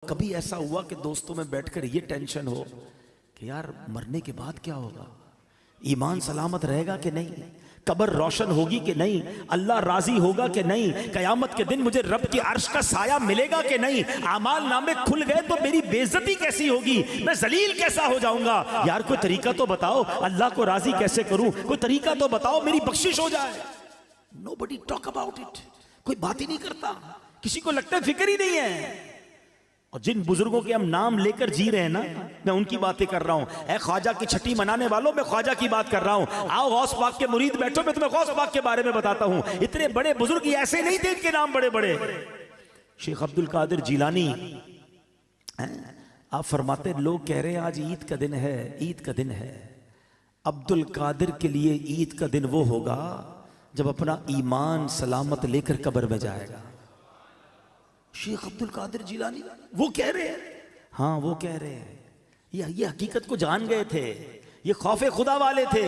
कभी ऐसा हुआ कि दोस्तों में बैठकर ये टेंशन हो कि यार मरने के बाद क्या होगा, ईमान सलामत रहेगा कि नहीं, कब्र रोशन होगी कि नहीं, अल्लाह राजी होगा कि नहीं, कयामत के दिन मुझे रब की अर्श का साया मिलेगा कि नहीं, आमाल नामे खुल गए तो मेरी बेइज्जती कैसी होगी, मैं जलील कैसा हो जाऊंगा। यार कोई तरीका तो बताओ, अल्लाह को राजी कैसे करूं, कोई तरीका तो बताओ, मेरी बख्शिश हो जाए। नोबडी टॉक अबाउट इट, कोई बात ही नहीं करता, किसी को लगता है फिक्र ही नहीं है। और जिन बुजुर्गों के हम नाम लेकर जी रहे हैं ना, मैं उनकी बातें कर रहा हूं। ए ख्वाजा की छठी मनाने वालों, मैं ख्वाजा की बात कर रहा हूं। आओ गौस पाक के मुरीद बैठो, मैं तुम्हें गौस पाक के बारे में बताता हूं। इतने बड़े बुजुर्ग ऐसे नहीं थे, इनके नाम बड़े बड़े। शेख अब्दुल कादिर जिलानी, आप फरमाते, लोग कह रहे हैं आज ईद का दिन है, ईद का दिन है। अब्दुल कादिर के लिए ईद का दिन वो होगा जब अपना ईमान सलामत लेकर कब्र में जाएगा। शेख अब्दुल कादिर जिलानी वो कह रहे हैं, हाँ वो कह रहे हैं, ये हकीकत को जान गए थे, ये खौफे खुदा वाले थे।